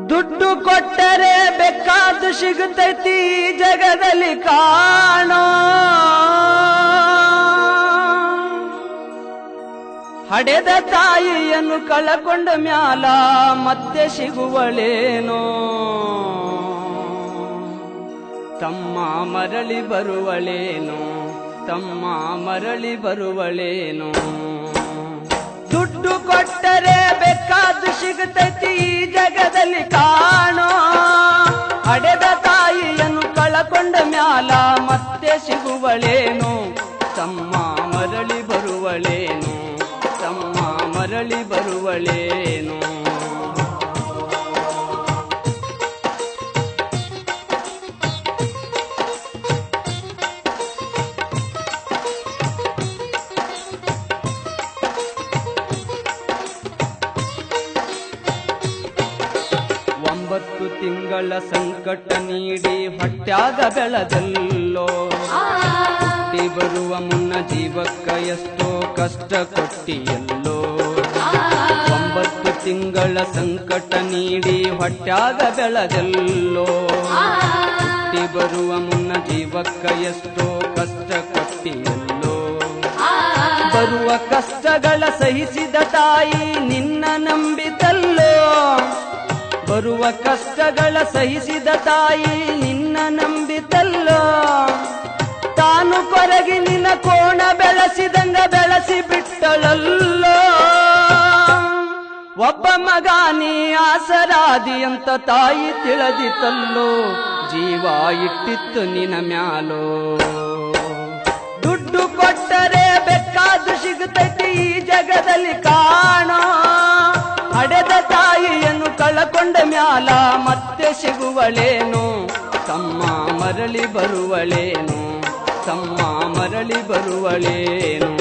ದುಡ್ಡು ಕೊಟ್ಟರೆ ಬೇಕಾದ್ದು ಸಿಗುತ್ತೈತಿ ಜಗದಲ್ಲಿ ಕಾಣೋ, ಹಡೆದ ತಾಯಿಯನ್ನು ಕಳಕೊಂಡ ಮ್ಯಾಲ ಮತ್ತೆ ಸಿಗುವಳೇನೋ, ತಮ್ಮ ಮರಳಿ ಬರುವಳೇನೋ, ತಮ್ಮ ಮರಳಿ ಬರುವಳೇನೋ. ದುಡ್ಡು ಕೊಟ್ಟರೆ ಬೇಕಾದ್ದು ಸಿಗುತ್ತೈತಿ ಈ ಜಗದಲ್ಲಿ ಕಾಣೋ, ಹಡೆದ ತಾಯಿಯನ್ನು ಕಳಕೊಂಡ ಮ್ಯಾಲ ಮತ್ತೆ ಸಿಗುವಳೇನೋ, ತಮ್ಮ ಮರಳಿ ಬರುವಳೇನೋ, ತಮ್ಮ ಮರಳಿ ಬರುವಳೇನೋ. ಒಂಬತ್ತು ತಿಂಗಳ ಸಂಕಟ ನೀಡಿ ಹೊಟ್ಯಾಗ ಬೆಳೆದಲ್ಲೋ, ಹುಟ್ಟಿ ಬರುವ ಮುನ್ನ ಜೀವಕ್ಕ ಎಷ್ಟೋ ಕಷ್ಟ ಕೊಟ್ಟಿಯಲ್ಲೋ. 9 ತಿಂಗಳ ಸಂಕಟ ನೀಡಿ ಹೊಟ್ಯಾಗ ಬೆಳೆದಲ್ಲೋ, ಹುಟ್ಟಿ ಬರುವ ಮುನ್ನ ಜೀವಕ್ಕ ಎಷ್ಟೋ ಕಷ್ಟ ಕೊಟ್ಟಿಯಲ್ಲೋ. ಬರುವ ಕಷ್ಟಗಳ ಸಹಿಸಿದ ತಾಯಿ ನಿನ್ನ ನಂಬಿತಲ್ಲೋ, ಬರುವ ಕಷ್ಟಗಳ ಸಹಿಸಿದ ತಾಯಿ ನಿನ್ನ ನಂಬಿತಲ್ಲೋ. ತಾನು ಕೊರಗಿ ನಿನ್ನ ಕೋಣ ಬೆಳೆಸಿದಂಗ ಬೆಳೆಸಿ ಬಿಟ್ಟಳಲ್ಲೋ. ಒಬ್ಬ ಮಗ ನೀ ಆಸರಾದಿ ಅಂತ ತಾಯಿ ತಿಳಿದಿತಲ್ಲೋ, ಜೀವ ಇಟ್ಟಿತ್ತು ನಿನ್ನ ಮ್ಯಾಲೋ. ದುಡ್ಡು ಕೊಟ್ಟರೆ ಬೇಕಾದ್ದು ಸಿಗುತ್ತೈತಿ ಈ ಜಗದಲ್ಲಿ ಕಾಣೋ, ಹಡೆದ ತಾಯಿಯನ್ನು ಕಳಕೊಂಡ ಮ್ಯಾಲ ಮತ್ತೆ ಸಿಗುವಳೇನೋ, ತಮ್ಮ ಮರಳಿ ಬರುವಳೇನೋ, ತಮ್ಮ ಮರಳಿ ಬರುವಳೇನೋ.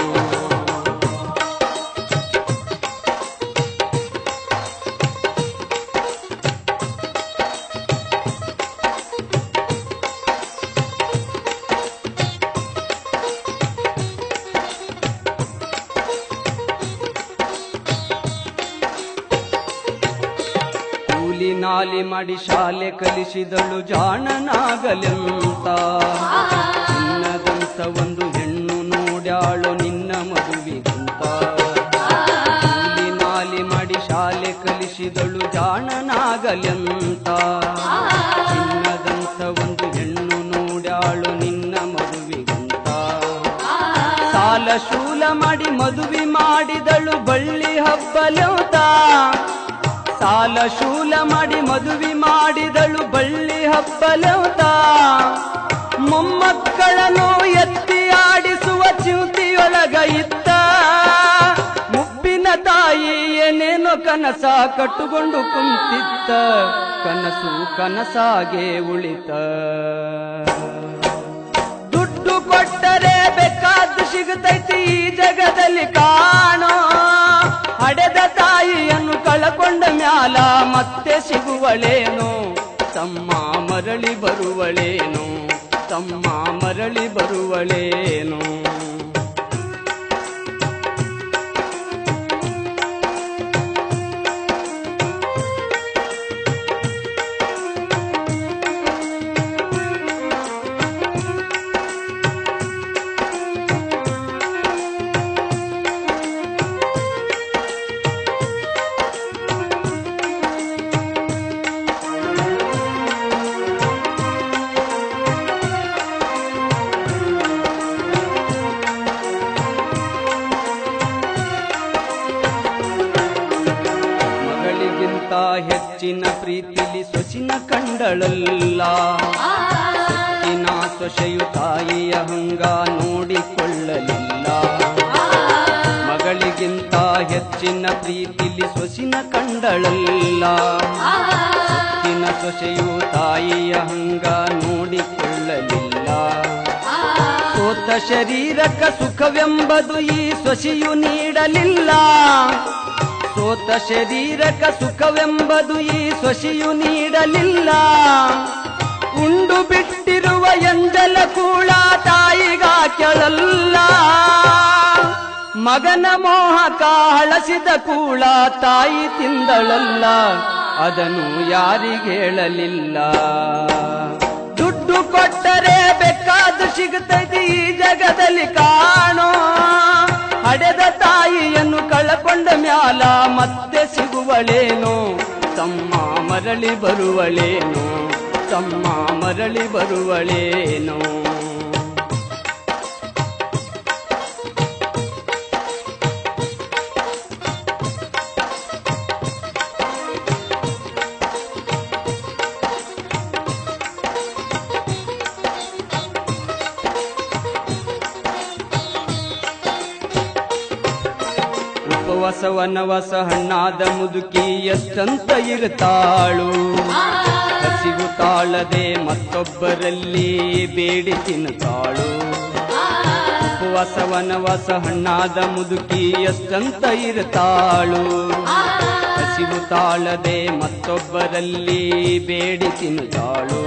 ನಾಲಿ ಮಾಡಿ ಶಾಲೆ ಕಲಿಸಿದಳು ಜಾಣನಾಗಲೆಂತ, ನಿನ್ನದಂತ ಒಂದು ಹೆಣ್ಣು ನೋಡ್ಯಾಳು ನಿನ್ನ ಮದುವೆಗಿಂತ. ನಾಲಿ ಮಾಡಿ ಶಾಲೆ ಕಲಿಸಿದಳು ಜಾಣನಾಗಲೆಂತ, ನಿನ್ನದಂತ ಒಂದು ಹೆಣ್ಣು ನೋಡ್ಯಾಳು ನಿನ್ನ ಮದುವೆಗಿಂತ. ಸಾಲ ಶೂಲ ಮಾಡಿ ಮದುವೆ ಮಾಡಿದಳು ಬಳ್ಳಿ ಹಬ್ಬಲೆಂತ, ಸಾಲ ಶೂಲ ಮಾಡಿ ಮದುವೆ ಮಾಡಿದಳು ಬಳ್ಳಿ ಹಬ್ಬಲೆಂತ. ಮೊಮ್ಮಕ್ಕಳನ್ನು ಎತ್ತಿ ಆಡಿಸುವ ಚಿಂತಿಯೊಳಗ ಇತ್ತ, ಮುಪ್ಪಿನ ತಾಯಿ ಏನೇನೋ ಕನಸ ಕಟ್ಟುಕೊಂಡು ಕುಂತಿತ್ತ, ಕನಸು ಕನಸಾಗೆ ಉಳಿತ. ದುಡ್ಡು ಕೊಟ್ಟರೆ ಬೇಕಾದ್ದು ಸಿಗುತ್ತೈತಿ ಈ ಜಗದಲ್ಲಿ ಕಾಣೋ, ಹಡೆದ ತಾಯಿಯನ್ನು ಕಳಕೊಂಡ ಮ್ಯಾಲ ಮತ್ತೆ ಸಿಗುವಳೇನೋ, ತಮ್ಮ ಮರಳಿ ಬರುವಳೇನೋ, ತಮ್ಮ ಮರಳಿ ಬರುವಳೇನೋ. ಹೆಚ್ಚಿನ ಪ್ರೀತಿಲಿ ಸೊಸಿನ ಕಂಡಳಲ್ಲ, ಸೊಕ್ಕಿನ ಸೊಸೆಯು ತಾಯಿಯ ಹಂಗ ನೋಡಿಕೊಳ್ಳಲಿಲ್ಲ. ಮಗಳಿಗಿಂತ ಹೆಚ್ಚಿನ ಪ್ರೀತಿಲಿ ಸೊಸಿನ ಕಂಡಳಲ್ಲ, ಸೊಕ್ಕಿನ ಸೊಸೆಯು ತಾಯಿಯ ಹಂಗ ನೋಡಿಕೊಳ್ಳಲಿಲ್ಲ. ಸೋತ ಶರೀರಕ ಸುಖವೆಂಬುದು ಈ ಸೊಸೆಯು ನೀಡಲಿಲ್ಲ, ಸೋತ ಶರೀರಕ ಸುಖವೆಂಬುದು ಈ ಸೊಸೆಯು ನೀಡಲಿಲ್ಲ. ಉಂಡು ಬಿಟ್ಟಿರುವ ಎಂಜಲ ಕೂಳ ತಾಯಿಗ ಕೆಳಲ್ಲ, ಮಗನ ಮೋಹಕ ಹಳಸಿದ ಕೂಳ ತಾಯಿ ತಿಂದಳಲ್ಲ. ಅದನ್ನು ಯಾರಿಗೇಳಲಿಲ್ಲ. ದುಡ್ಡು ಕೊಟ್ಟರೆ ಬೇಕಾದ ಸಿಗುತ್ತೈತಿ ಈ ಜಗದಲ್ಲಿ ಕಾಣೋ. ಹಡೆದ ತಾಯಿಯನ್ನು ಕಳಕೊಂಡ ಮ್ಯಾಲ ಮತ್ತೆ ಸಿಗುವಳೇನೋ. ತಮ್ಮ ಮರಳಿ ಬರುವಳೇನೋ, ತಮ್ಮ ಮರಳಿ ಬರುವಳೇನೋ. ಉಪವಾಸ ವನವಾಸ ಹಣ್ಣಾದ ಮುದುಕಿ ಎಷ್ಟಂತ ಇರ್ತಾಳು. ಹಸಿವು ತಾಳದೆ ಮತ್ತೊಬ್ಬರಲ್ಲಿ ಬೇಡಿ ತಿನ್ನುತ್ತಾಳು. ಉಪವಾಸ ವನವಾಸ ಹಣ್ಣಾದ ಮುದುಕಿ ಎಷ್ಟಂತ ಇರ್ತಾಳು. ಹಸಿವು ತಾಳದೆ ಮತ್ತೊಬ್ಬರಲ್ಲಿ ಬೇಡಿ ತಿನ್ನುತ್ತಾಳು.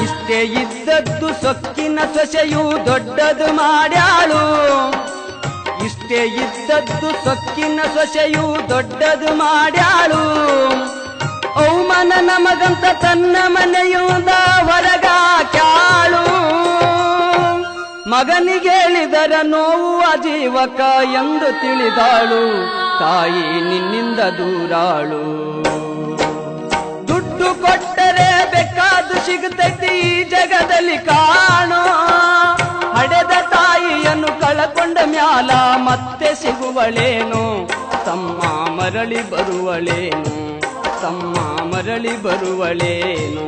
ಇಷ್ಟೇ ಇದ್ದದ್ದು ಸೊಕ್ಕಿನ ಸೊಸೆಯು ದೊಡ್ಡದು ಮಾಡ್ಯಾಳು. ಇಷ್ಟೇ ಇದ್ದದ್ದು ಸೊಕ್ಕಿನ ಸೊಸೆಯು ದೊಡ್ಡದು ಮಾಡ್ಯಾಳು. ಅವಮಾನ ನಮಗಂತ ತನ್ನ ಮನೆಯಿಂದ ಹೊರಗಾಕ್ಯಾಳು. ಮಗನಿಗೇಳಿದರ ನೋವು ಅಜೀವಕ ಎಂದು ತಿಳಿದಾಳು. ತಾಯಿ ನಿನ್ನಿಂದ ದೂರಾಳು. ದುಡ್ಡು ಕೊಟ್ಟರೆ ಬೇಕಾದು ಸಿಗುತ್ತೈತಿ ಈ ಜಗದಲ್ಲಿ ಕಾಣೋ. ಹಡೆದ ತಾಯಿಯನ್ನು ಕಳಕೊಂಡ ಮ್ಯಾಲ ಮತ್ತೆ ಸಿಗುವಳೇನೋ. ತಮ್ಮ ಮರಳಿ ಬರುವಳೇನೋ, ತಮ್ಮ ಮರಳಿ ಬರುವಳೇನೋ.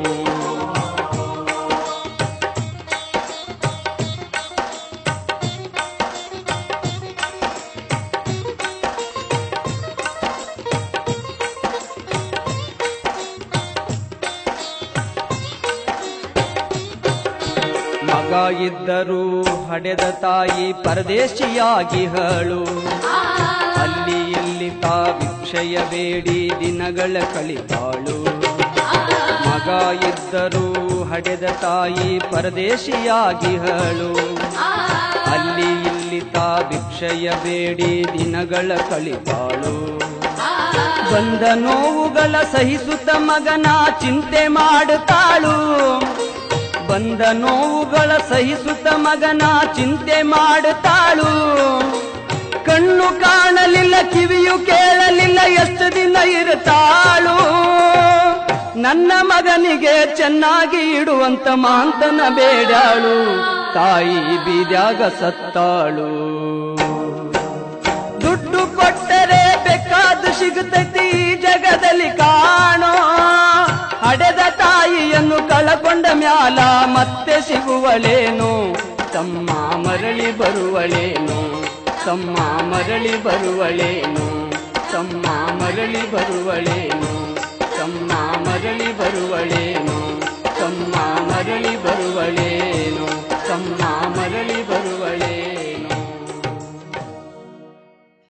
ಮಗ ಇದ್ದರೂ ಹಡೆದ ತಾಯಿ ಪರದೇಶಿಯಾಗಿಹಳು. ಅಲ್ಲಿ ಇಲ್ಲಿ ತಾ ಭಿಕ್ಷೆಯ ಬೇಡಿ ದಿನಗಳ ಕಳಿತಾಳು. ಮಗ ಇದ್ದರೂ ಹಡೆದ ತಾಯಿ ಪರದೇಶಿಯಾಗಿಹಳು. ಅಲ್ಲಿ ಇಲ್ಲಿ ತಾ ಭಿಕ್ಷೆಯ ಬೇಡಿ ದಿನಗಳ ಕಳಿತಾಳು. ಬಂದ ನೋವುಗಳ ಸಹಿಸುತ್ತ ಮಗನ ಚಿಂತೆ ಮಾಡುತ್ತಾಳು. ಬಂದ ನೋವುಗಳ ಸಹಿಸುತ್ತ ಮಗನ ಚಿಂತೆ ಮಾಡುತ್ತಾಳು. ಕಣ್ಣು ಕಾಣಲಿಲ್ಲ, ಕಿವಿಯು ಕೇಳಲಿಲ್ಲ, ಎಷ್ಟು ದಿನ ಇರುತ್ತಾಳು. ನನ್ನ ಮಗನಿಗೆ ಚೆನ್ನಾಗಿ ಇಡುವಂತ ಮಾಂತನ ಬೇಡಾಳು. ತಾಯಿ ಬೀದ್ಯಾಗ ಸತ್ತಾಳು. ದುಡ್ಡು ಕೊಟ್ಟರೆ ಬೇಕಾದು ಸಿಗುತ್ತೈತಿ ಈ ಜಗದಲ್ಲಿ ಕಾಣೋ. ಹಡೆದ ತಾಯಿಯನ್ನು ಕಳಕೊಂಡ ಮ್ಯಾಲ ಮತ್ತೆ ಸಿಗುವಳೇನೋ. ತಮ್ಮ ಮರಳಿ ಬರುವಳೇನೋ, ತಮ್ಮ ಮರಳಿ ಬರುವಳೇನೋ, ತಮ್ಮ ಮರಳಿ ಬರುವಳೇನೋ, ತಮ್ಮ ಮರಳಿ ಬರುವಳೇನೋ.